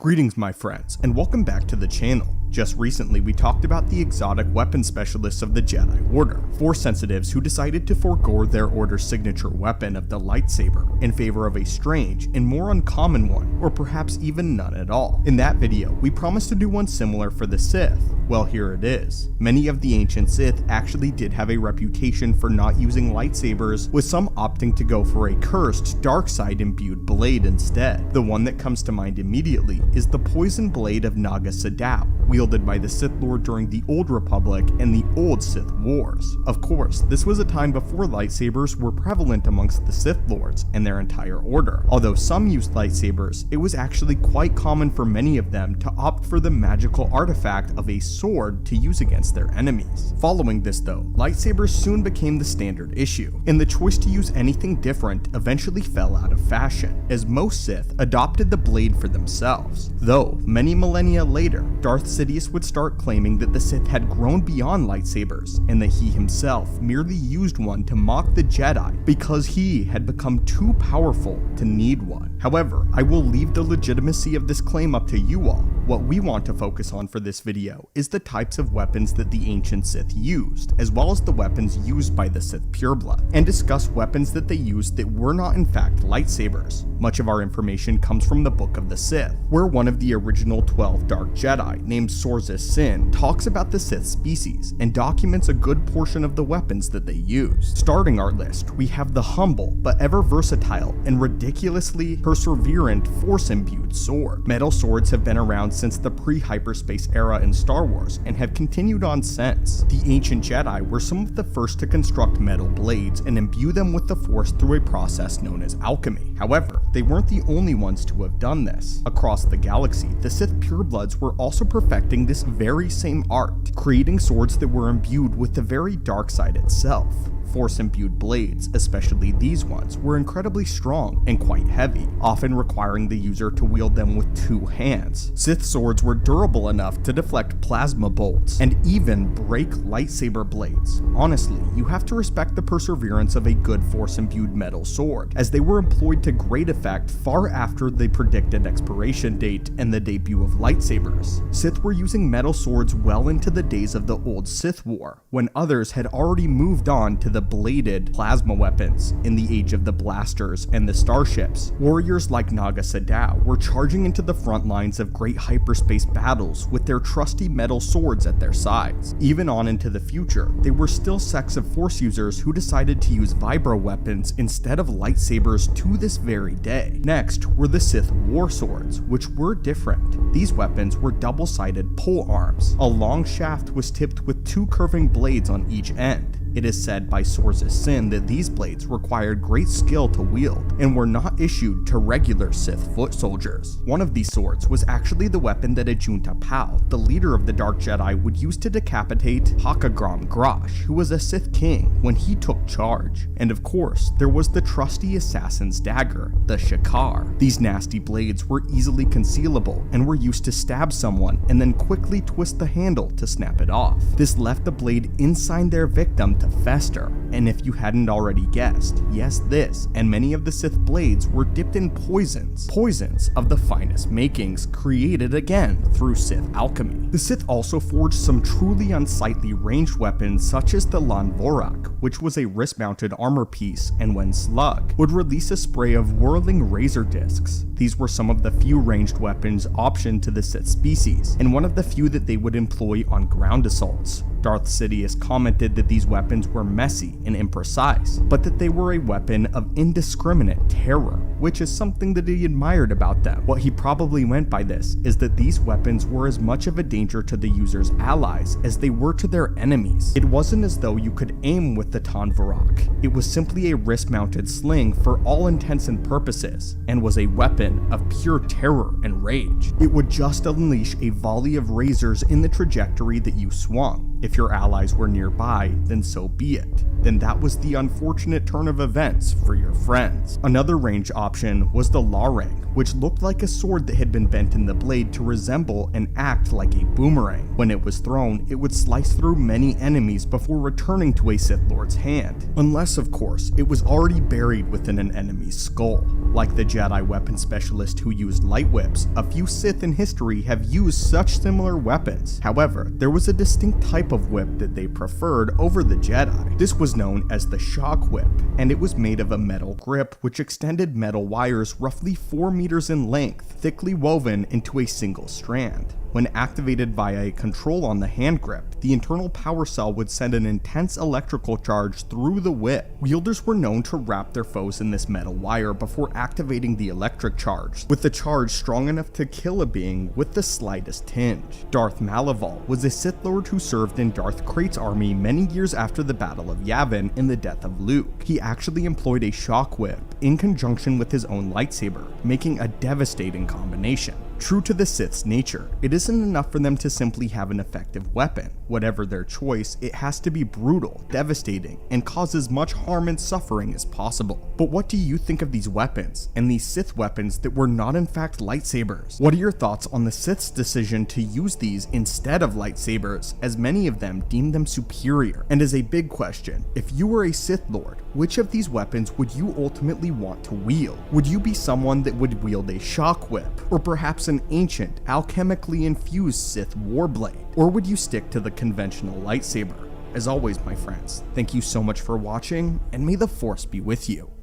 Greetings my friends, and welcome back to the channel. Just recently we talked about the exotic weapon specialists of the Jedi Order, Force sensitives who decided to forego their Order's signature weapon of the lightsaber in favor of a strange and more uncommon one, or perhaps even none at all. In that video, we promised to do one similar for the Sith. Well, here it is. Many of the ancient Sith actually did have a reputation for not using lightsabers, with some opting to go for a cursed, dark side imbued blade instead. The one that comes to mind immediately is the poison blade of Naga Sadow, wielded by the Sith Lord during the Old Republic and the Old Sith Wars. Of course, this was a time before lightsabers were prevalent amongst the Sith Lords and their entire order. Although some used lightsabers, it was actually quite common for many of them to opt for the magical artifact of a sword to use against their enemies. Following this though, lightsabers soon became the standard issue, and the choice to use anything different eventually fell out of fashion, as most Sith adopted the blade for themselves. Though, many millennia later, Darth Sidious would start claiming that the Sith had grown beyond lightsabers, and that he himself merely used one to mock the Jedi because he had become too powerful to need one. However, I will leave the legitimacy of this claim up to you all. What we want to focus on for this video is the types of weapons that the ancient Sith used, as well as the weapons used by the Sith pureblood, and discuss weapons that they used that were not in fact lightsabers. Much of our information comes from the Book of the Sith, where one of the original 12 Dark Jedi, named Sorza Sin, talks about the Sith species and documents a good portion of the weapons that they used. Starting our list, we have the humble but ever versatile and ridiculously perseverant Force-imbued sword. Metal swords have been around since the pre-hyperspace era in Star Wars and have continued on since. The ancient Jedi were some of the first to construct metal blades and imbue them with the Force through a process known as alchemy. However, they weren't the only ones to have done this. Across the galaxy, the Sith purebloods were also perfecting this very same art, creating swords that were imbued with the very dark side itself. Force-imbued blades, especially these ones, were incredibly strong and quite heavy, often requiring the user to wield them with two hands. Sith swords were durable enough to deflect plasma bolts, and even break lightsaber blades. Honestly, you have to respect the perseverance of a good Force-imbued metal sword, as they were employed to great effect far after the predicted expiration date and the debut of lightsabers. Sith were using metal swords well into the days of the Old Sith War, when others had already moved on to the bladed plasma weapons in the age of the blasters and the starships. Warriors like Naga Sadow were charging into the front lines of great hyperspace battles with their trusty metal swords at their sides. Even on into the future, they were still sects of Force users who decided to use vibro weapons instead of lightsabers to this very day. Next were the Sith war swords, which were different. These weapons were double-sided pole arms. A long shaft was tipped with two curving blades on each end. It is said by Sorza Sin that these blades required great skill to wield and were not issued to regular Sith foot soldiers. One of these swords was actually the weapon that Ajunta Pal, the leader of the Dark Jedi, would use to decapitate Hakagram Grosh, who was a Sith king, when he took charge. And of course, there was the trusty assassin's dagger, the Shakar. These nasty blades were easily concealable and were used to stab someone and then quickly twist the handle to snap it off. This left the blade inside their victim to fester, and if you hadn't already guessed, yes, this and many of the Sith blades were dipped in poisons of the finest makings, created again through Sith alchemy. The Sith also forged some truly unsightly ranged weapons such as the Lan Vorak, which was a wrist-mounted armor piece and when slug, would release a spray of whirling razor discs. These were some of the few ranged weapons optioned to the Sith species, and one of the few that they would employ on ground assaults. Darth Sidious commented that these weapons were messy and imprecise, but that they were a weapon of indiscriminate terror, which is something that he admired about them. What he probably meant by this is that these weapons were as much of a danger to the user's allies as they were to their enemies. It wasn't as though you could aim with the Tanvarak. It was simply a wrist-mounted sling for all intents and purposes, and was a weapon of pure terror and rage. It would just unleash a volley of razors in the trajectory that you swung. If your allies were nearby, then so be it. Then that was the unfortunate turn of events for your friends. Another range option was the Larang, which looked like a sword that had been bent in the blade to resemble and act like a boomerang. When it was thrown, it would slice through many enemies before returning to a Sith Lord's hand. Unless, of course, it was already buried within an enemy's skull. Like the Jedi weapon specialist who used light whips, a few Sith in history have used such similar weapons. However, there was a distinct type of whip that they preferred over the Jedi. This was known as the shock whip, and it was made of a metal grip which extended metal wires roughly 4 meters in length, thickly woven into a single strand. When activated via a control on the hand grip, the internal power cell would send an intense electrical charge through the whip. Wielders were known to wrap their foes in this metal wire before activating the electric charge, with the charge strong enough to kill a being with the slightest tinge. Darth Malaval was a Sith Lord who served in Darth Krayt's army many years after the Battle of Yavin and the death of Luke. He actually employed a shock whip in conjunction with his own lightsaber, making a devastating combination. True to the Sith's nature, it isn't enough for them to simply have an effective weapon. Whatever their choice, it has to be brutal, devastating, and cause as much harm and suffering as possible. But what do you think of these weapons, and these Sith weapons that were not in fact lightsabers? What are your thoughts on the Sith's decision to use these instead of lightsabers, as many of them deem them superior? And as a big question, if you were a Sith Lord, which of these weapons would you ultimately want to wield? Would you be someone that would wield a shock whip, or perhaps an ancient, alchemically infused Sith warblade? Or would you stick to the conventional lightsaber? As always, my friends, thank you so much for watching, and may the Force be with you.